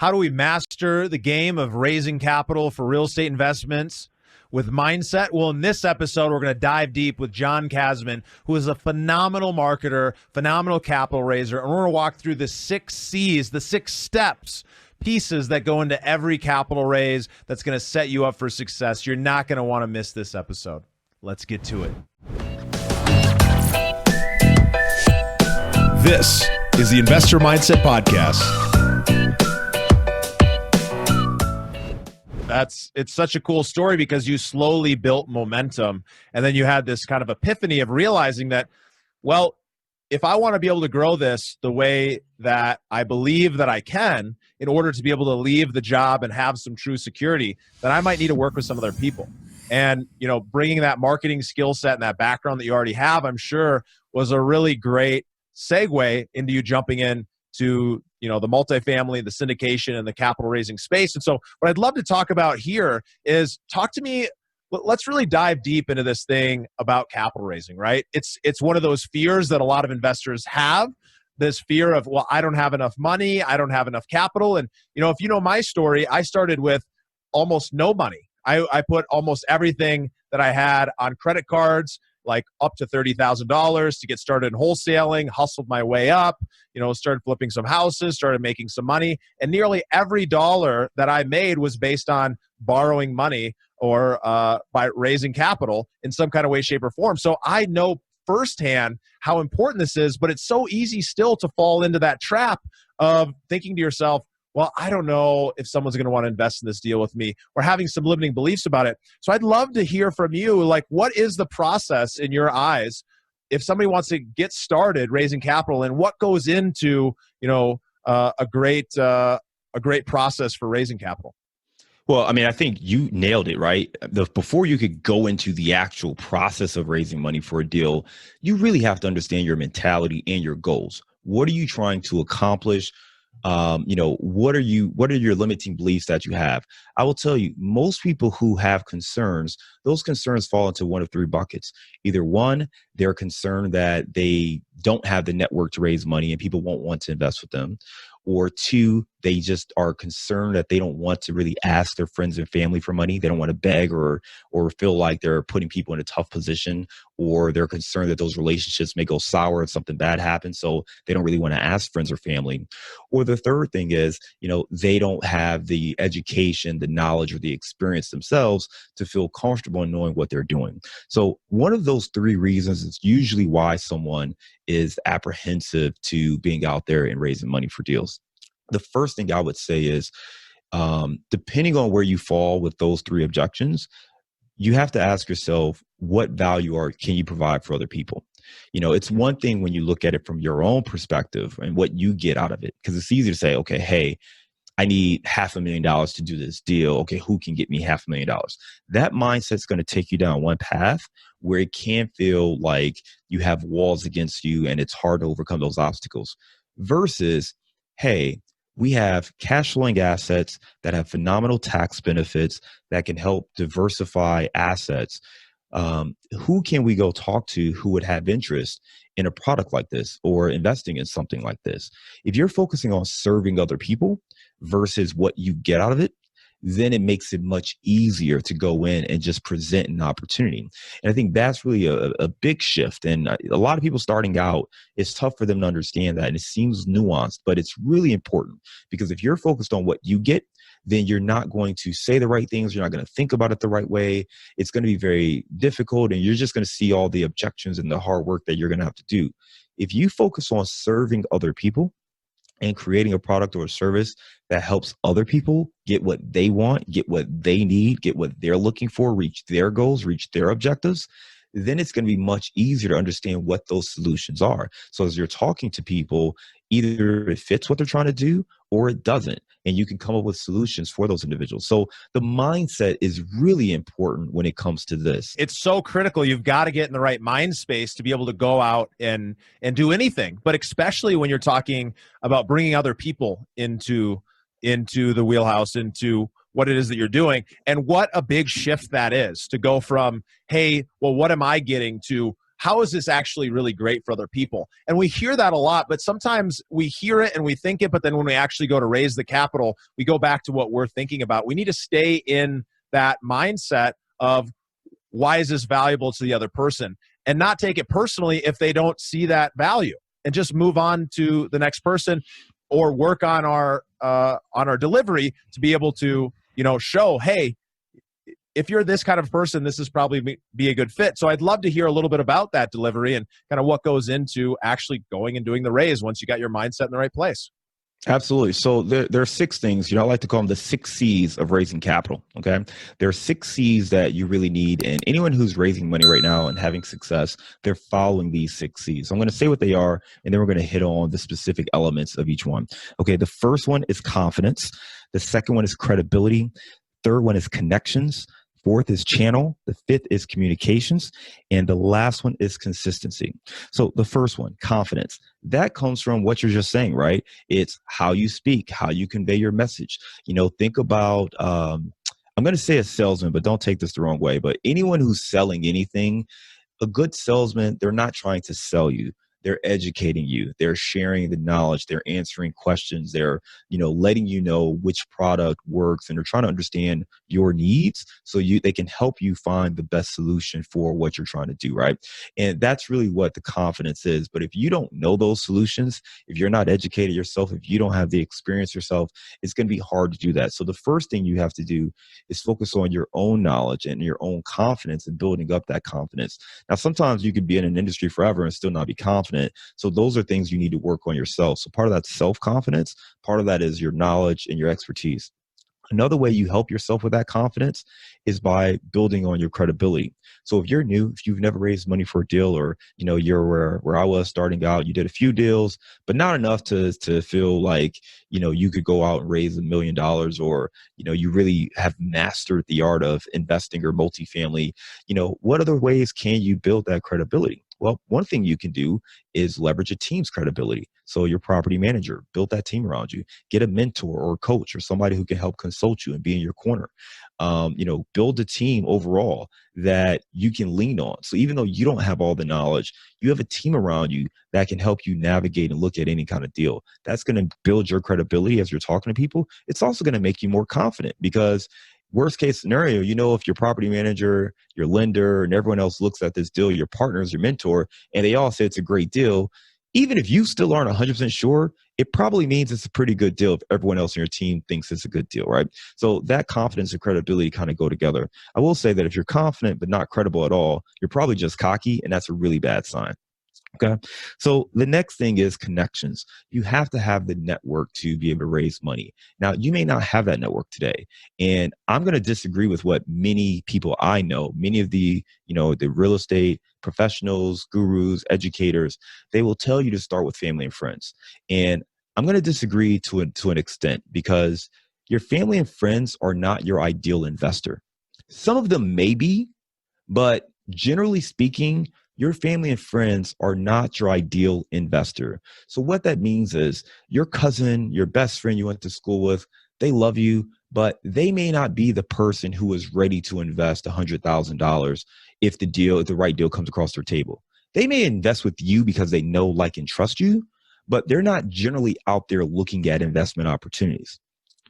How do we master the game of raising capital for real estate investments with mindset? Well, in this episode, we're going to dive deep with John Casmon, who is a phenomenal marketer, phenomenal capital raiser. And we're going to walk through the 6 C's, the 6 steps, pieces that go into every capital raise that's going to set you up for success. You're not going to want to miss this episode. Let's get to it. This is the Investor Mindset Podcast. It's such a cool story because you slowly built momentum, and then you had this kind of epiphany of realizing that, well, if I want to be able to grow this the way that I believe that I can in order to be able to leave the job and have some true security, then I might need to work with some other people. And, bringing that marketing skill set and that background that you already have, I'm sure was a really great segue into you jumping in to the multifamily, the syndication, and the capital raising space. And so what I'd love to talk about here is let's really dive deep into this thing about capital raising, right? It's one of those fears that a lot of investors have, this fear of, well, I don't have enough money, I don't have enough capital. And if you know my story, I started with almost no money. I put almost everything that I had on credit cards, like up to $30,000 to get started in wholesaling, hustled my way up, started flipping some houses, started making some money. And nearly every dollar that I made was based on borrowing money or by raising capital in some kind of way, shape, or form. So I know firsthand how important this is, but it's so easy still to fall into that trap of thinking to yourself, well, I don't know if someone's going to want to invest in this deal with me, or having some limiting beliefs about it. So I'd love to hear from you, like, what is the process in your eyes if somebody wants to get started raising capital, and what goes into, a great process for raising capital? Well, I think you nailed it, right? Before you could go into the actual process of raising money for a deal, you really have to understand your mentality and your goals. What are you trying to accomplish? What are your limiting beliefs that you have? I will tell you, most people who have concerns, those concerns fall into one of 3 buckets. Either one, they're concerned that they don't have the network to raise money and people won't want to invest with them. Or 2, they just are concerned that they don't want to really ask their friends and family for money. They don't want to beg or feel like they're putting people in a tough position, or they're concerned that those relationships may go sour if something bad happens. So they don't really want to ask friends or family. Or the third thing is, they don't have the education, the knowledge, or the experience themselves to feel comfortable in knowing what they're doing. So one of those 3 reasons is usually why someone is apprehensive to being out there and raising money for deals. The first thing I would say is, depending on where you fall with those 3 objections, you have to ask yourself, what value can you provide for other people? It's one thing when you look at it from your own perspective and what you get out of it, because it's easy to say, okay, hey, I need $500,000 to do this deal. Okay, who can get me $500,000? That mindset's going to take you down one path where it can feel like you have walls against you and it's hard to overcome those obstacles. Versus, hey, we have cash flowing assets that have phenomenal tax benefits that can help diversify assets. Who can we go talk to who would have interest in a product like this or investing in something like this? If you're focusing on serving other people versus what you get out of it, then it makes it much easier to go in and just present an opportunity. And I think that's really a big shift. And a lot of people starting out, it's tough for them to understand that. And it seems nuanced, but it's really important, because if you're focused on what you get, then you're not going to say the right things. You're not going to think about it the right way. It's going to be very difficult, and you're just going to see all the objections and the hard work that you're going to have to do. If you focus on serving other people and creating a product or a service that helps other people get what they want, get what they need, get what they're looking for, reach their goals, reach their objectives, then it's going to be much easier to understand what those solutions are. So as you're talking to people, either it fits what they're trying to do or it doesn't, and you can come up with solutions for those individuals. So the mindset is really important when it comes to this. It's so critical. You've got to get in the right mind space to be able to go out and do anything, but especially when you're talking about bringing other people into the wheelhouse, into what it is that you're doing, and what a big shift that is to go from, hey, well, what am I getting, to how is this actually really great for other people? And we hear that a lot, but sometimes we hear it and we think it, but then when we actually go to raise the capital, we go back to what we're thinking about. We need to stay in that mindset of, why is this valuable to the other person? And not take it personally if they don't see that value, and just move on to the next person, or work on our delivery to be able to, show, hey, if you're this kind of person, this is probably be a good fit. So I'd love to hear a little bit about that delivery and kind of what goes into actually going and doing the raise once you got your mindset in the right place. Absolutely. So there are 6 things, I like to call them the 6 C's of raising capital. Okay. There are 6 C's that you really need. And anyone who's raising money right now and having success, they're following these 6 C's. So I'm going to say what they are, and then we're going to hit on the specific elements of each one. Okay. The first one is confidence. The second one is credibility. Third one is connections. Fourth is channel. The fifth is communications. And the last one is consistency. So the first one, confidence, that comes from what you're just saying, right? It's how you speak, how you convey your message. Think about, I'm going to say a salesman, but don't take this the wrong way. But anyone who's selling anything, a good salesman, they're not trying to sell you. They're educating you. They're sharing the knowledge. They're answering questions. They're, letting you know which product works, and they're trying to understand your needs so they can help you find the best solution for what you're trying to do, right? And that's really what the confidence is. But if you don't know those solutions, if you're not educated yourself, if you don't have the experience yourself, it's going to be hard to do that. So the first thing you have to do is focus on your own knowledge and your own confidence and building up that confidence. Now, sometimes you could be in an industry forever and still not be confident. So those are things you need to work on yourself. So part of that's self-confidence. Part of that is your knowledge and your expertise. Another way you help yourself with that confidence is by building on your credibility. So if you're new, if you've never raised money for a deal, or you're where I was starting out, you did a few deals, but not enough to feel like you could go out and raise $1 million, or you really have mastered the art of investing or multifamily. What other ways can you build that credibility? Well, one thing you can do is leverage a team's credibility. So your property manager, build that team around you. Get a mentor or a coach or somebody who can help consult you and be in your corner. Build a team overall that you can lean on. So even though you don't have all the knowledge, you have a team around you that can help you navigate and look at any kind of deal. That's going to build your credibility as you're talking to people. It's also going to make you more confident, because worst case scenario, if your property manager, your lender, and everyone else looks at this deal, your partners, your mentor, and they all say it's a great deal, even if you still aren't 100% sure, it probably means it's a pretty good deal if everyone else on your team thinks it's a good deal, right? So that confidence and credibility kind of go together. I will say that if you're confident but not credible at all, you're probably just cocky, and that's a really bad sign. Okay. So the next thing is connections. You have to have the network to be able to raise money. Now, you may not have that network today. And I'm going to disagree with what many people I know, many of the real estate professionals, gurus, educators, they will tell you to start with family and friends. And I'm going to disagree to an extent, because your family and friends are not your ideal investor. Some of them may be, but generally speaking, your family and friends are not your ideal investor. So what that means is your cousin, your best friend you went to school with, they love you, but they may not be the person who is ready to invest $100,000 if the right deal comes across their table. They may invest with you because they know, like, and trust you, but they're not generally out there looking at investment opportunities.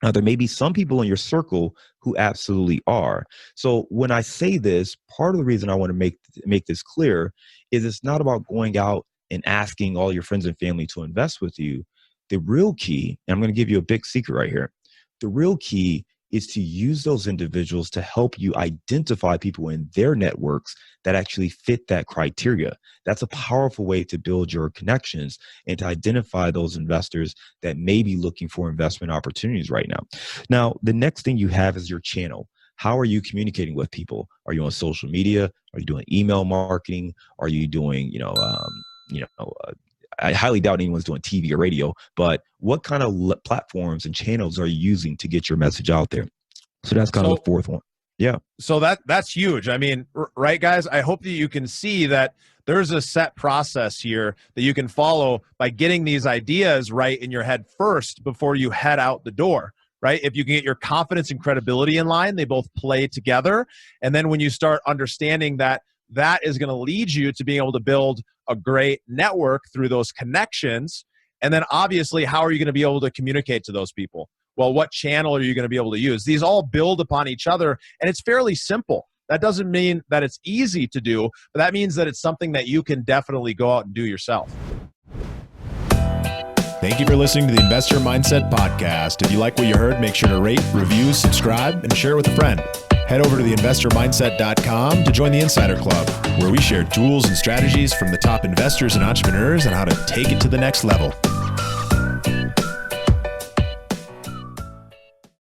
Now, there may be some people in your circle who absolutely are. So when I say this, part of the reason I want to make this clear is it's not about going out and asking all your friends and family to invest with you. The real key, and I'm going to give you a big secret right here, the real key is to use those individuals to help you identify people in their networks that actually fit that criteria. That's a powerful way to build your connections and to identify those investors that may be looking for investment opportunities right now. Now, the next thing you have is your channel. How are you communicating with people? Are you on social media? Are you doing email marketing? Are you doing, I highly doubt anyone's doing TV or radio, but what kind of platforms and channels are you using to get your message out there? So that's kind of the fourth one. Yeah. So that's huge. I mean, right, guys? I hope that you can see that there's a set process here that you can follow by getting these ideas right in your head first before you head out the door, right? If you can get your confidence and credibility in line, they both play together. And then when you start understanding that that is going to lead you to being able to build a great network through those connections. And then obviously, how are you going to be able to communicate to those people? Well, what channel are you going to be able to use? These all build upon each other, and it's fairly simple. That doesn't mean that it's easy to do, but that means that it's something that you can definitely go out and do yourself. Thank you for listening to the Investor Mindset Podcast. If you like what you heard, make sure to rate, review, subscribe, and share with a friend. Head over to theinvestormindset.com to join the Insider Club, where we share tools and strategies from the top investors and entrepreneurs on how to take it to the next level.